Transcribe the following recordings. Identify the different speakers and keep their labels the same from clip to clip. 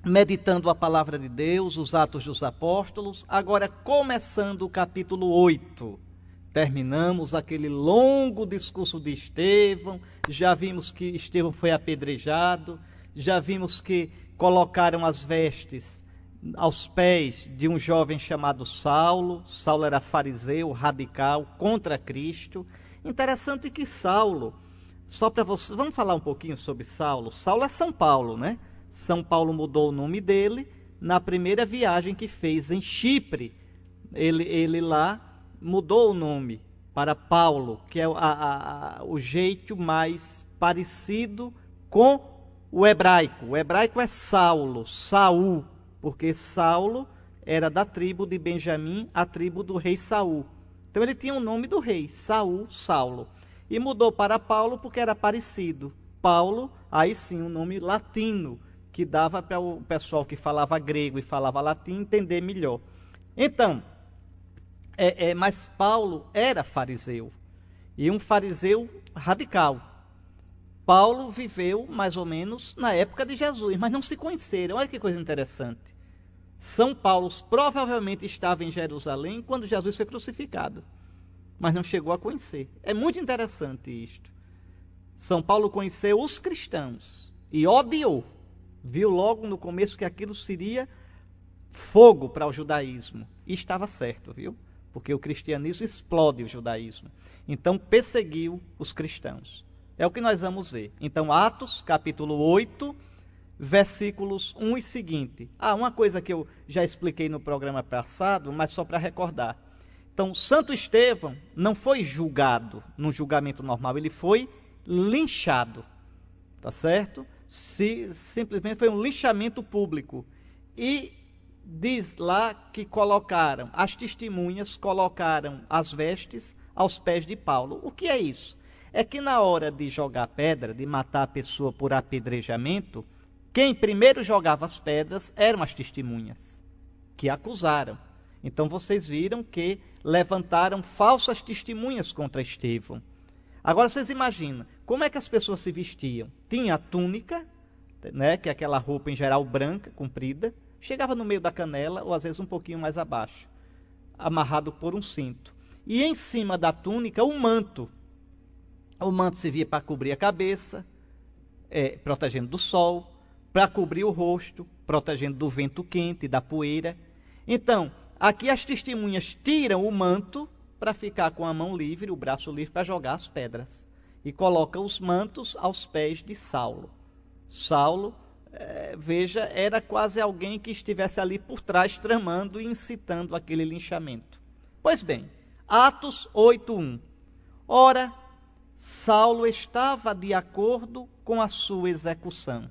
Speaker 1: meditando a palavra de Deus, os Atos dos Apóstolos, agora começando o capítulo 8. Terminamos aquele longo discurso de Estevão, já vimos que Estevão foi apedrejado, já vimos que colocaram as vestes aos pés de um jovem chamado Saulo. Saulo era fariseu, radical, contra Cristo. Interessante que Saulo, só para você, vamos falar um pouquinho sobre Saulo. Saulo é São Paulo, né? São Paulo mudou o nome dele na primeira viagem que fez em Chipre. Ele lá mudou o nome para Paulo, que é o jeito mais parecido com o hebraico. O hebraico é Saulo, Saul, porque Saulo era da tribo de Benjamim, a tribo do rei Saul. Então ele tinha o nome do rei, Saul, Saulo. E mudou para Paulo porque era parecido. Paulo, aí sim, um nome latino, que dava para o pessoal que falava grego e falava latim entender melhor. Então, mas Paulo era fariseu, e um fariseu radical. Paulo viveu mais ou menos na época de Jesus, mas não se conheceram. Olha que coisa interessante. São Paulo provavelmente estava em Jerusalém quando Jesus foi crucificado, mas não chegou a conhecer. É muito interessante isto. São Paulo conheceu os cristãos e odiou. Viu logo no começo que aquilo seria fogo para o judaísmo. E estava certo, viu? Porque o cristianismo explode o judaísmo. Então perseguiu os cristãos. É o que nós vamos ver. Então, Atos, capítulo 8, versículos 1 e seguinte. Uma coisa que eu já expliquei no programa passado, mas só para recordar. Então, Santo Estevão não foi julgado num julgamento normal, ele foi linchado. Tá certo? Simplesmente foi um linchamento público. E diz lá que colocaram, as testemunhas colocaram as vestes aos pés de Paulo. O que é isso? É que na hora de jogar pedra, de matar a pessoa por apedrejamento, quem primeiro jogava as pedras eram as testemunhas, que acusaram. Então vocês viram que levantaram falsas testemunhas contra Estevão. Agora vocês imaginam, como é que as pessoas se vestiam? Tinha a túnica, né, que é aquela roupa em geral branca, comprida, chegava no meio da canela, ou às vezes um pouquinho mais abaixo, amarrado por um cinto. E em cima da túnica, o manto. O manto servia para cobrir a cabeça, protegendo do sol, para cobrir o rosto, protegendo do vento quente, da poeira. Então, aqui as testemunhas tiram o manto para ficar com a mão livre, o braço livre para jogar as pedras. E coloca os mantos aos pés de Saulo. Saulo, veja, era quase alguém que estivesse ali por trás, tramando e incitando aquele linchamento. Pois bem, Atos 8:1. Ora, Saulo estava de acordo com a sua execução,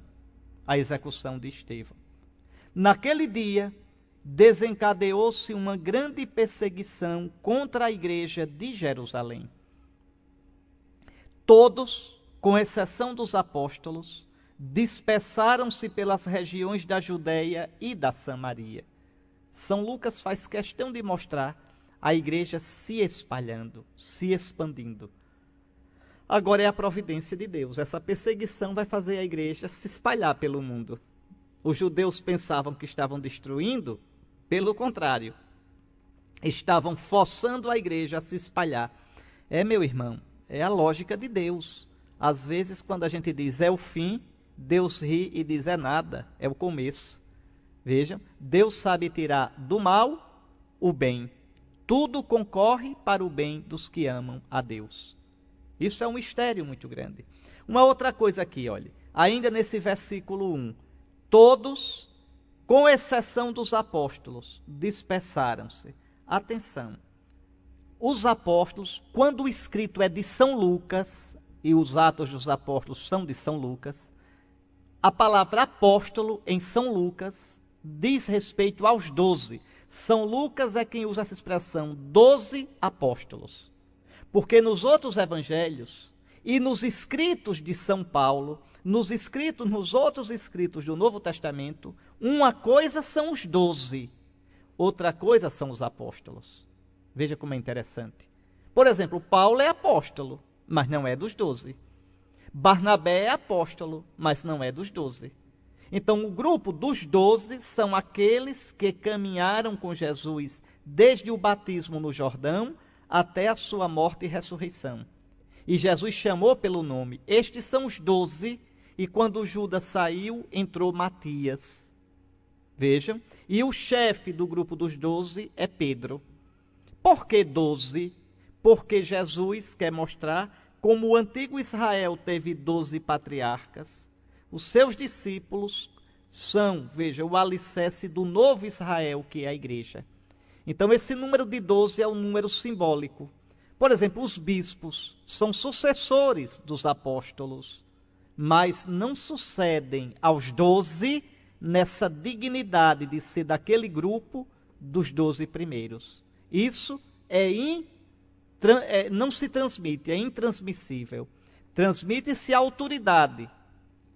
Speaker 1: a execução de Estevão. Naquele dia, desencadeou-se uma grande perseguição contra a igreja de Jerusalém. Todos, com exceção dos apóstolos, dispersaram-se pelas regiões da Judéia e da Samaria. São Lucas faz questão de mostrar a igreja se espalhando, se expandindo. Agora é a providência de Deus. Essa perseguição vai fazer a igreja se espalhar pelo mundo. Os judeus pensavam que estavam destruindo, pelo contrário, estavam forçando a igreja a se espalhar. Meu irmão, é a lógica de Deus. Às vezes, quando a gente diz é o fim, Deus ri e diz é nada, é o começo. Vejam, Deus sabe tirar do mal o bem. Tudo concorre para o bem dos que amam a Deus. Isso é um mistério muito grande. Uma outra coisa aqui, olha, ainda nesse versículo 1. Todos, com exceção dos apóstolos, dispersaram-se. Atenção, os apóstolos, quando o escrito é de São Lucas, e os Atos dos Apóstolos são de São Lucas, a palavra apóstolo em São Lucas diz respeito aos 12. São Lucas é quem usa essa expressão, 12 apóstolos. Porque nos outros evangelhos e nos escritos de São Paulo, nos outros escritos do Novo Testamento, uma coisa são os 12, outra coisa são os apóstolos. Veja como é interessante. Por exemplo, Paulo é apóstolo, mas não é dos 12. Barnabé é apóstolo, mas não é dos 12. Então, o grupo dos 12 são aqueles que caminharam com Jesus desde o batismo no Jordão até a sua morte e ressurreição. E Jesus chamou pelo nome. Estes são os 12, e quando Judas saiu, entrou Matias. Vejam, e o chefe do grupo dos 12 é Pedro. Por que 12? Porque Jesus quer mostrar como o antigo Israel teve 12 patriarcas. Os seus discípulos são, veja, o alicerce do novo Israel, que é a igreja. Então, esse número de 12 é um número simbólico. Por exemplo, os bispos são sucessores dos apóstolos, mas não sucedem aos 12 nessa dignidade de ser daquele grupo dos 12 primeiros. Isso não se transmite, é intransmissível. Transmite-se a autoridade,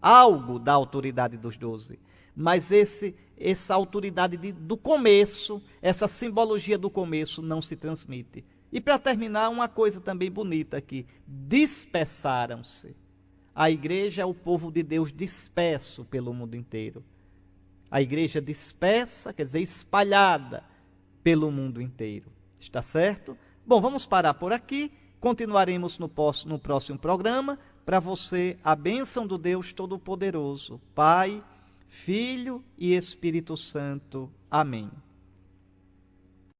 Speaker 1: algo da autoridade dos 12, mas essa autoridade do começo, essa simbologia do começo não se transmite. E para terminar, uma coisa também bonita aqui, dispersaram-se. A igreja é o povo de Deus disperso pelo mundo inteiro. A igreja dispersa, quer dizer, espalhada pelo mundo inteiro. Está certo? Bom, vamos parar por aqui. Continuaremos no próximo programa. Para você, a bênção do Deus Todo-Poderoso, Pai, Filho e Espírito Santo. Amém.